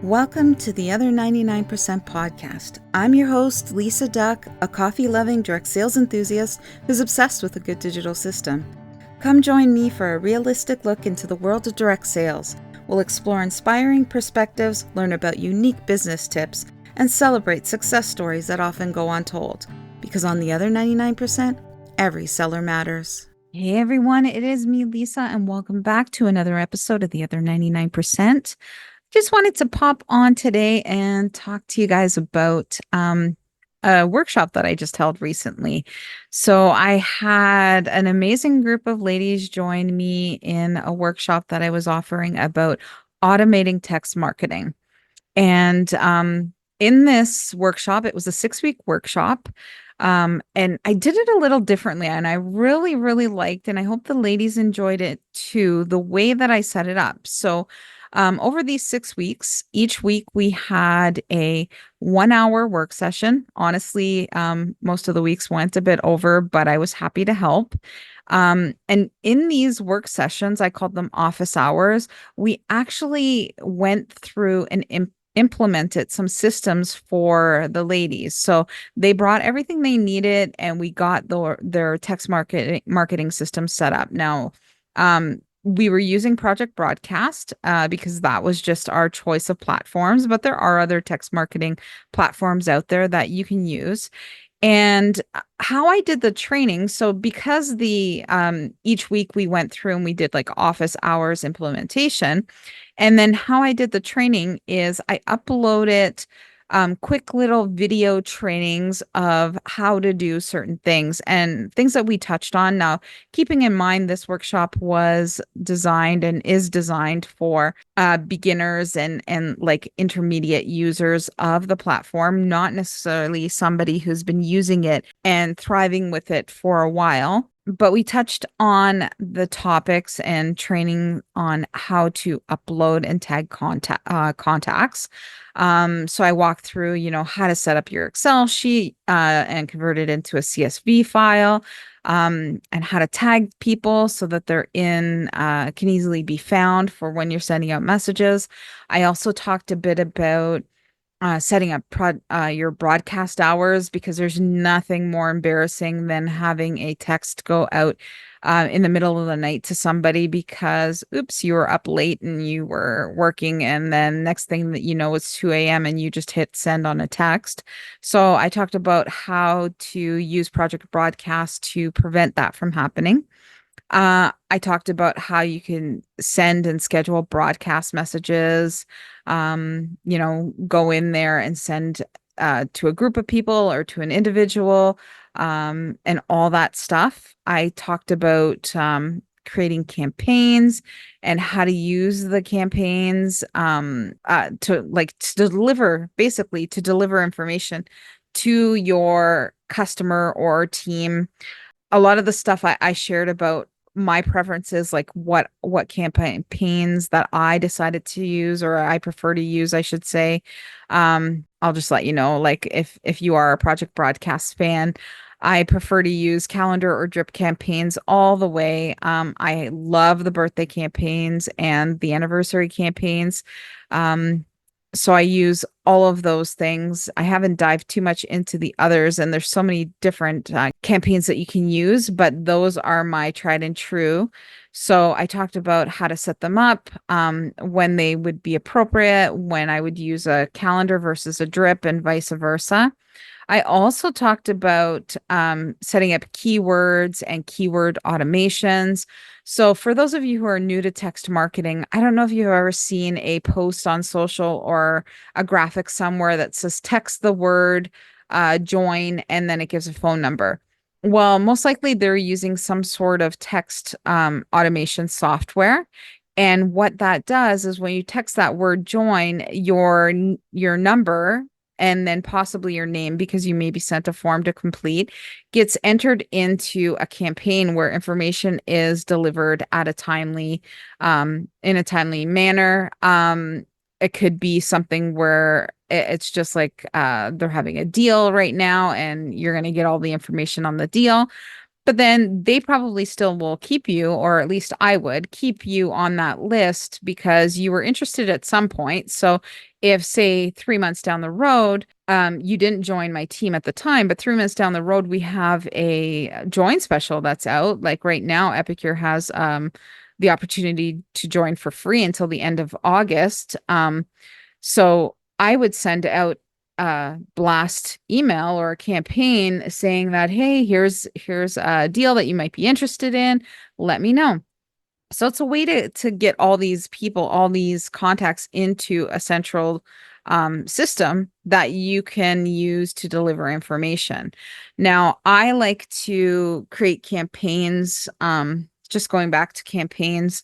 Welcome to the Other 99% podcast. I'm your host, Lisa Duck, a coffee-loving direct sales enthusiast who's obsessed with a good digital system. Come join me for a realistic look into the world of direct sales. We'll explore inspiring perspectives, learn about unique business tips, and celebrate success stories that often go untold. Because on the other 99%, every seller matters. Hey everyone, it is me, Lisa, and welcome back to another episode of the Other 99%. Just wanted to pop on today and talk to you guys about a workshop that I just held recently. So I had an amazing group of ladies join me in a workshop that I was offering about automating text marketing. And in this workshop, it was a 6-week workshop. And I did it a little differently, and I really, really liked, and I hope the ladies enjoyed it too, the way that I set it up. So over these 6 weeks, each week we had a 1 hour work session. Honestly, most of the weeks went a bit over, but I was happy to help. And in these work sessions, I called them office hours. We actually went through and implemented some systems for the ladies. So they brought everything they needed, and we got their text marketing system set up. Now, we were using Project Broadcast because that was just our choice of platforms, but there are other text marketing platforms out there that you can use. And how I did the training, so because the each week we went through and we did like office hours implementation, and then how I did the training is I uploaded quick little video trainings of how to do certain things and things that we touched on. Now, keeping in mind this workshop was designed and is designed for beginners and like intermediate users of the platform, not necessarily somebody who's been using it and thriving with it for a while. But we touched on the topics and training on how to upload and tag contacts. So I walked through, how to set up your Excel sheet and convert it into a CSV file, and how to tag people so that they're can easily be found for when you're sending out messages. I also talked a bit about setting up your broadcast hours, because there's nothing more embarrassing than having a text go out in the middle of the night to somebody because, oops, you were up late and you were working, and then next thing that you know, it's 2 a.m. and you just hit send on a text. So I talked about how to use Project Broadcast to prevent that from happening. I talked about how you can send and schedule broadcast messages, go in there and send to a group of people or to an individual, and all that stuff. I talked about creating campaigns and how to use the campaigns to deliver information to your customer or team. A lot of the stuff I shared about my preferences, like what campaigns that I decided to use, or I prefer to use, I should say. I'll just let you know, like if you are a Project Broadcast fan, I prefer to use calendar or drip campaigns all the way. I love the birthday campaigns and the anniversary campaigns. So I use all of those things. I haven't dived too much into the others, and there's so many different campaigns that you can use, but those are my tried and true. So I talked about how to set them up, when they would be appropriate, when I would use a calendar versus a drip, and vice versa. I also talked about setting up keywords and keyword automations. So, for those of you who are new to text marketing, I don't know if you've ever seen a post on social or a graphic somewhere that says text the word join, and then it gives a phone number. Well, most likely they're using some sort of text automation software. And what that does is when you text that word join, your number and then possibly your name, because you may be sent a form to complete, gets entered into a campaign where information is delivered at a in a timely manner. It could be something where it's just like they're having a deal right now and you're going to get all the information on the deal. But then they probably still will keep you, or at least I would keep you on that list because you were interested at some point. So if, say, 3 months down the road, you didn't join my team at the time, but 3 months down the road, we have a join special that's out. Like right now, Epicure has the opportunity to join for free until the end of August. So I would send out a blast email or a campaign saying that, hey, here's a deal that you might be interested in. Let me know. So it's a way to get all these people, all these contacts into a central system that you can use to deliver information. Now, I like to create campaigns. Just going back to campaigns,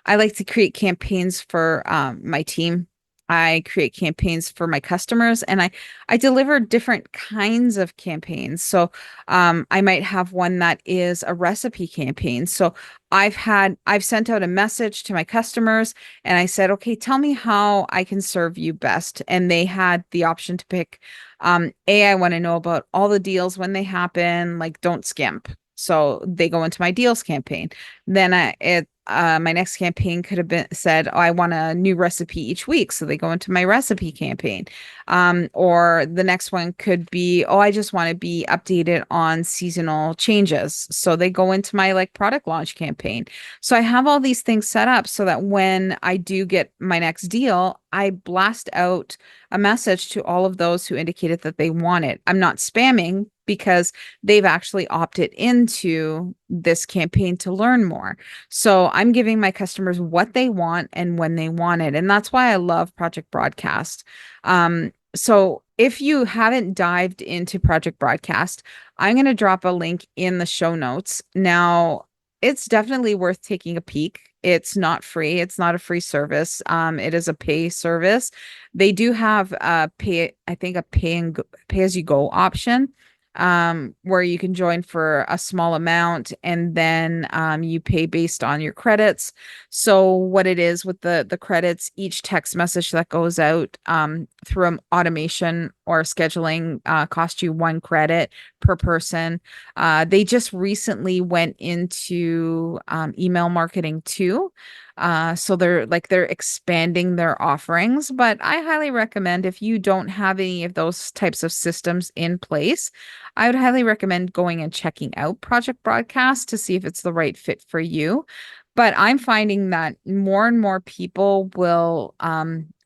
I like to create campaigns for my team. I create campaigns for my customers, and I deliver different kinds of campaigns. So I might have one that is a recipe campaign. So I've sent out a message to my customers and I said, okay, tell me how I can serve you best. And they had the option to pick, I want to know about all the deals when they happen, like don't skimp. So they go into my deals campaign. Then my next campaign could have been said, oh, I want a new recipe each week. So they go into my recipe campaign. Or the next one could be, oh, I just want to be updated on seasonal changes. So they go into my like product launch campaign. So I have all these things set up so that when I do get my next deal, I blast out a message to all of those who indicated that they want it. I'm not spamming because they've actually opted into this campaign to learn more. So I'm giving my customers what they want and when they want it. And that's why I love Project Broadcast. So if you haven't dived into Project Broadcast, I'm going to drop a link in the show notes. Now, it's definitely worth taking a peek. It's not free. It's not a free service. It is a pay service. They do have I think a pay as you go option, where you can join for a small amount and then you pay based on your credits. So what it is with the credits, each text message that goes out through an automation or scheduling cost you 1 credit per person. They just recently went into email marketing too. So they're expanding their offerings, but I highly recommend if you don't have any of those types of systems in place, I would highly recommend going and checking out Project Broadcast to see if it's the right fit for you. But I'm finding that more and more people will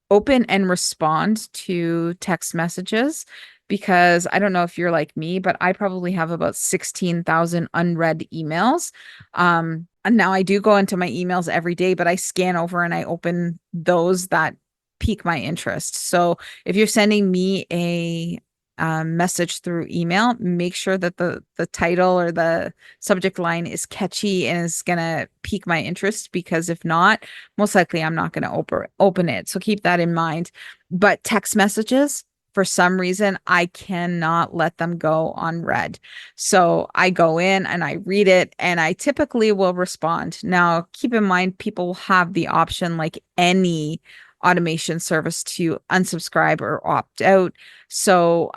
open and respond to text messages because I don't know if you're like me, but I probably have about 16,000 unread emails. And now I do go into my emails every day, but I scan over and I open those that pique my interest. So if you're sending me a message through email, make sure that the title or the subject line is catchy and is gonna pique my interest, because if not, most likely I'm not gonna open it. So keep that in mind. But text messages, for some reason, I cannot let them go unread. So I go in and I read it and I typically will respond. Now, keep in mind, people have the option, like any automation service, to unsubscribe or opt out. So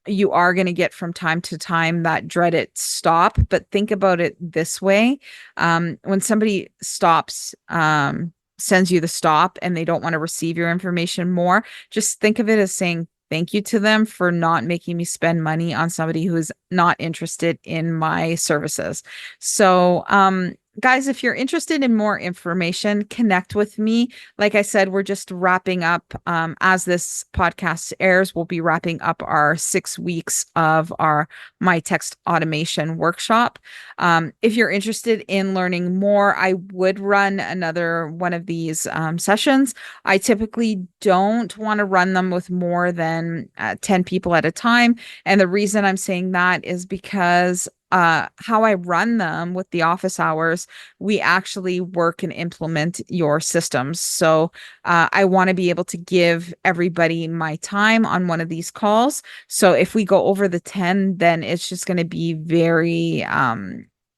you are going to get from time to time that dreaded stop. But think about it this way. When somebody sends you the stop and they don't want to receive your information more, just think of it as saying thank you to them for not making me spend money on somebody who is not interested in my services. So, guys, if you're interested in more information, connect with me. Like I said, we're just wrapping up. As this podcast airs, we'll be wrapping up our 6 weeks of our My Text Automation workshop. If you're interested in learning more, I would run another one of these sessions. I typically don't want to run them with more than 10 people at a time. And the reason I'm saying that is because how I run them with the office hours, we actually work and implement your systems. So I want to be able to give everybody my time on one of these calls. So if we go over the 10, then it's just going to be very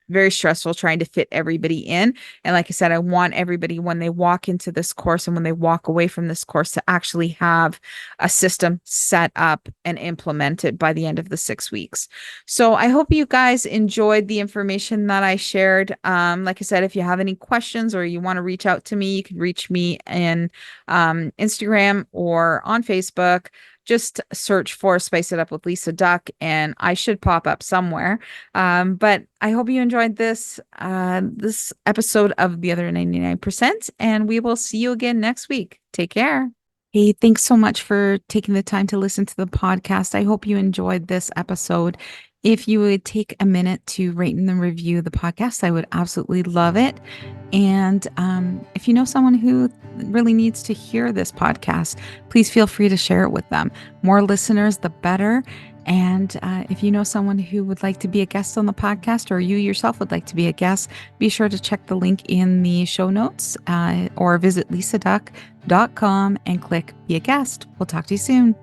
very stressful trying to fit everybody in. And like I said, I want everybody, when they walk into this course and when they walk away from this course, to actually have a system set up and implemented by the end of the 6 weeks. So I hope you guys enjoyed the information that I shared. Like I said, if you have any questions or you want to reach out to me, you can reach me in Instagram or on Facebook. Just search for Spice It Up with Lisa Duck, and I should pop up somewhere. But I hope you enjoyed this episode of The Other 99%, and we will see you again next week. Take care. Hey, thanks so much for taking the time to listen to the podcast. I hope you enjoyed this episode. If you would take a minute to rate and review the podcast, I would absolutely love it. And if you know someone who really needs to hear this podcast, please feel free to share it with them. More listeners, the better. And if you know someone who would like to be a guest on the podcast, or you yourself would like to be a guest, be sure to check the link in the show notes or visit lisaduck.com and click Be a Guest. We'll talk to you soon.